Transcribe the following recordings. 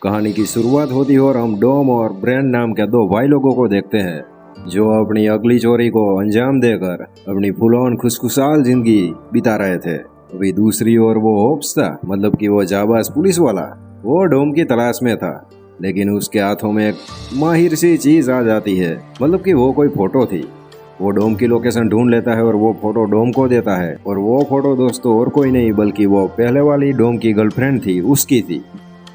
कहानी की शुरुआत होती है और हम डोम और ब्रेंड नाम के दो भाई लोगों को देखते हैं जो अपनी अगली चोरी को अंजाम देकर अपनी फुल-ऑन खुशखुशाल जिंदगी बिता रहे थे। अभी दूसरी ओर वो होप्स था, मतलब कि वो जाबाज पुलिस वाला, वो डोम की तलाश में था, लेकिन उसके हाथों में एक माहिर सी चीज आ जाती है, मतलब कि वो कोई फोटो थी। वो डोम की लोकेशन ढूंढ लेता है और वो फोटो डोम को देता है, और वो फोटो दोस्तों और कोई नहीं बल्कि वो पहले वाली डोम की गर्लफ्रेंड थी, उसकी थी।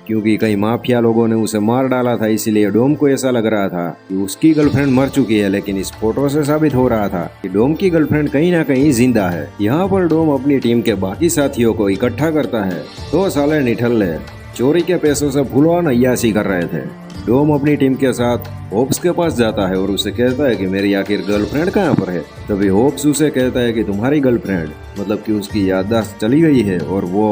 क्योंकि कई माफिया लोगों ने उसे मार डाला था, इसीलिए डोम को ऐसा लग रहा था कि उसकी गर्लफ्रेंड मर चुकी है, लेकिन इस फोटो से साबित हो रहा था कि डोम की गर्लफ्रेंड कहीं ना कहीं जिंदा है। यहाँ पर डोम अपनी टीम के बाकी साथियों को इकट्ठा करता है। तो साले निठल्ले चोरी के पैसों से फुल-ऑन अय्याशी कर रहे थे। डोम अपनी टीम के साथ होप्स के पास जाता है और उसे कहता है कि मेरी आखिर गर्लफ्रेंड कहाँ पर है। तभी होप्स उसे कहता है कि तुम्हारी गर्लफ्रेंड, मतलब कि उसकी याददाश्त चली गई है और वो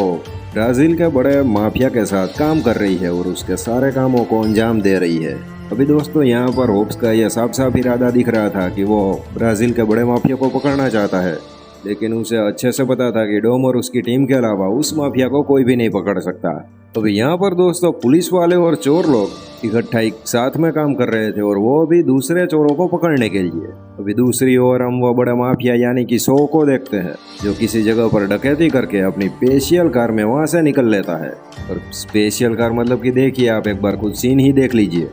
ब्राजील के बड़े माफिया के साथ काम कर रही है और उसके सारे कामों को अंजाम दे रही है। अभी दोस्तों यहाँ पर होप्स का यह साफ साफ इरादा दिख रहा था कि वो ब्राजील के बड़े माफिया को पकड़ना चाहता है, लेकिन उसे अच्छे से पता था कि डोम और उसकी टीम के अलावा उस माफिया को कोई भी नहीं पकड़ सकता। अभी यहाँ पर दोस्तों पुलिस वाले और चोर लोग इकट्ठा एक साथ में काम कर रहे थे और वो भी दूसरे चोरों को पकड़ने के लिए। अभी दूसरी ओर हम वो बड़ा माफिया यानी कि सो को देखते हैं, जो किसी जगह पर डकैती करके अपनी स्पेशल कार में वहां से निकल लेता है। और स्पेशल कार मतलब कि देखिए आप एक बार कुछ सीन ही देख लीजिए।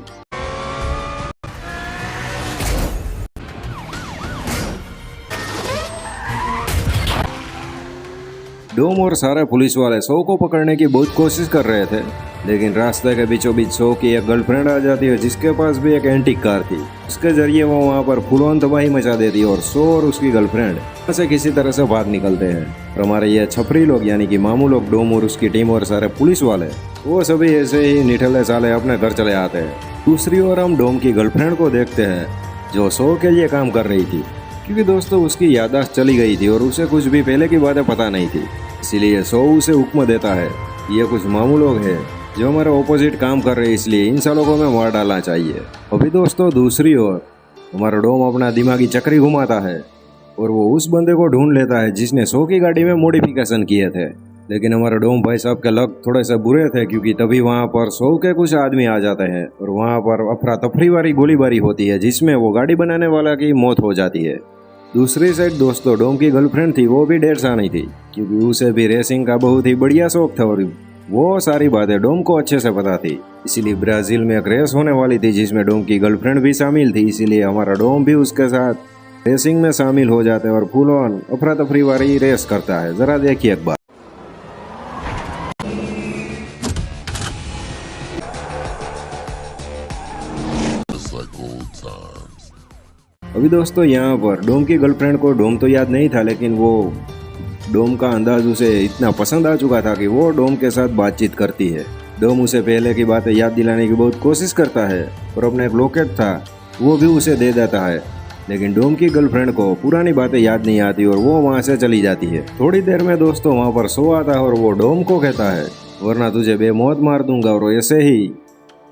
डोम और सारे पुलिस वाले सो को पकड़ने की बहुत कोशिश कर रहे थे, लेकिन रास्ते के बीचों बीच सो की एक गर्लफ्रेंड आ जाती है जिसके पास भी एक एंटीक कार थी। उसके जरिए वो वहाँ पर फुल-ऑन तबाही मचा देती है और सो और उसकी गर्लफ्रेंड वहाँ से किसी तरह से भाग निकलते हैं। और हमारे ये छपरी लोग यानी कि मामू लोग, डोम और उसकी टीम और सारे पुलिस वाले, वो सभी ऐसे ही निठल्ले साले अपने घर चले आते हैं। दूसरी ओर हम डोम की गर्लफ्रेंड को देखते हैं जो सो के लिए काम कर रही थी, क्योंकि दोस्तों उसकी याददाश्त चली गई थी और उसे कुछ भी पहले की बातें पता नहीं थी। इसीलिए सो उसे हुक्म देता है, ये कुछ मामू लोग हैं जो हमारे ऑपोजिट काम कर रहे हैं, इसलिए इन सालों को हमें मार डालना चाहिए। अभी दोस्तों दूसरी ओर हमारा डोम अपना दिमागी चक्री घुमाता है और वो उस बंदे को ढूंढ लेता है जिसने सो की गाड़ी में मॉडिफिकेशन किए थे। लेकिन हमारा डोम भाई साहब के लक थोड़े से बुरे थे, क्योंकि तभी वहाँ पर सो के कुछ आदमी आ जाते हैं और वहाँ पर अफरा तफरी वाली गोलीबारी होती है जिसमें वो गाड़ी बनाने वाला की मौत हो जाती है। दूसरी साइड दोस्तों डोम की गर्लफ्रेंड थी, वो भी ढेर सानी थी, क्योंकि उसे भी रेसिंग का बहुत ही बढ़िया शौक था और वो सारी बातें डोम को अच्छे से पता थी। इसीलिए ब्राजील में एक रेस होने वाली थी जिसमें डोम की गर्लफ्रेंड भी शामिल थी, इसीलिए हमारा डोम भी उसके साथ रेसिंग में शामिल हो जाते हैं और फुल ऑन अफरा तफरी वाली रेस करता है। जरा देखिए एक बार। अभी दोस्तों यहाँ पर डोम की गर्लफ्रेंड को डोम तो याद नहीं था, लेकिन वो डोम का अंदाज उसे इतना पसंद आ चुका था कि वो डोम के साथ बातचीत करती है। डोम उसे पहले की बातें याद दिलाने की बहुत कोशिश करता है और अपना एक लॉकेट था वो भी उसे दे देता है, लेकिन डोम की गर्लफ्रेंड को पुरानी बातें याद नहीं आती और वो वहाँ से चली जाती है। थोड़ी देर में दोस्तों वहाँ पर सो आता है और वो डोम को कहता है वरना तुझे बेमौत मार दूंगा, और ऐसे ही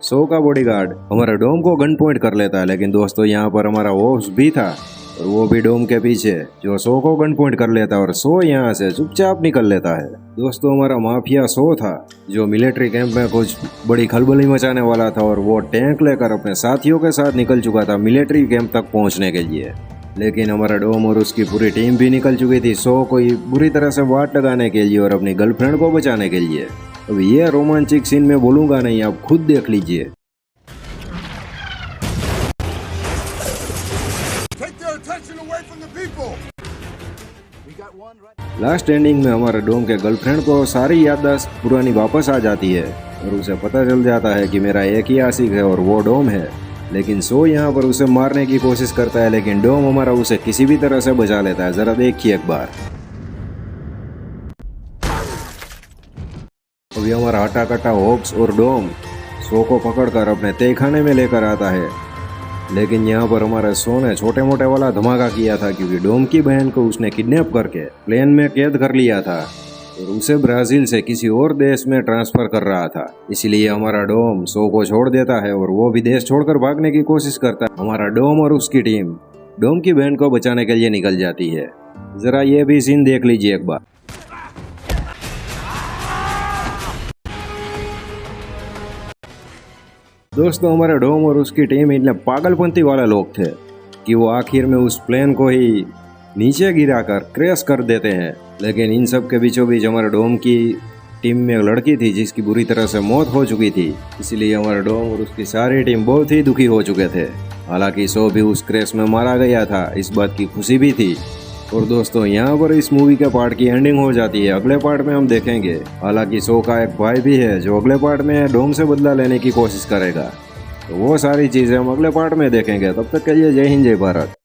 सो का बॉडीगार्ड हमारा डोम को गन पॉइंट कर लेता है। लेकिन दोस्तों यहाँ पर हमारा होप्स भी था और वो भी डोम के पीछे, जो सो को गन पॉइंट कर लेता है और सो यहाँ से चुपचाप निकल लेता है। दोस्तों हमारा माफिया सो था जो मिलिट्री कैंप में कुछ बड़ी खलबली मचाने वाला था और वो टैंक लेकर अपने साथियों के साथ निकल चुका था मिलिट्री कैंप तक पहुँचने के लिए। लेकिन हमारा डोम और उसकी पूरी टीम भी निकल चुकी थी सो को बुरी तरह से वाट लगाने के लिए और अपनी गर्लफ्रेंड को बचाने के लिए। अब ये रोमांचिक सीन में बोलूंगा नहीं, आप खुद देख लीजिए। लास्ट एंडिंग में हमारे डोम के गर्लफ्रेंड को सारी याददाश्त पुरानी वापस आ जाती है और उसे पता चल जाता है कि मेरा एक ही आशिक है और वो डोम है। लेकिन सो यहाँ पर उसे मारने की कोशिश करता है, लेकिन डोम हमारा उसे किसी भी तरह से बचा लेता है। जरा देखिए एक बार। अभी हमारा हटा कटा होप्स और डोम सो को पकड़कर अपने तहखाने में लेकर आता है, लेकिन यहाँ पर हमारे सो ने छोटे मोटे वाला धमाका किया था, क्योंकि डोम की बहन को उसने किडनैप करके प्लेन में कैद कर लिया था और उसे ब्राजील से किसी और देश में ट्रांसफर कर रहा था। इसलिए हमारा डोम सो को छोड़ देता है और वो भी देश छोड़कर भागने की कोशिश करता है। हमारा डोम और उसकी टीम डोम की बहन को बचाने के लिए निकल जाती है। जरा ये भी सीन देख लीजिए एक बार। दोस्तों हमारे डोम और उसकी टीम इतने पागलपंती वाले लोग थे कि वो आखिर में उस प्लेन को ही नीचे गिराकर क्रैश कर देते हैं। लेकिन इन सब के बीचों बीच हमारे डोम की टीम में एक लड़की थी जिसकी बुरी तरह से मौत हो चुकी थी, इसलिए हमारे डोम और उसकी सारी टीम बहुत ही दुखी हो चुके थे। हालांकि सो भी उस क्रैश में मारा गया था, इस बात की खुशी भी थी। और दोस्तों यहाँ पर इस मूवी के पार्ट की एंडिंग हो जाती है। अगले पार्ट में हम देखेंगे हालांकि सो का एक भाई भी है जो अगले पार्ट में डोम से बदला लेने की कोशिश करेगा। तो वो सारी चीज़ें हम अगले पार्ट में देखेंगे। तब तक के लिए जय हिंद जय भारत।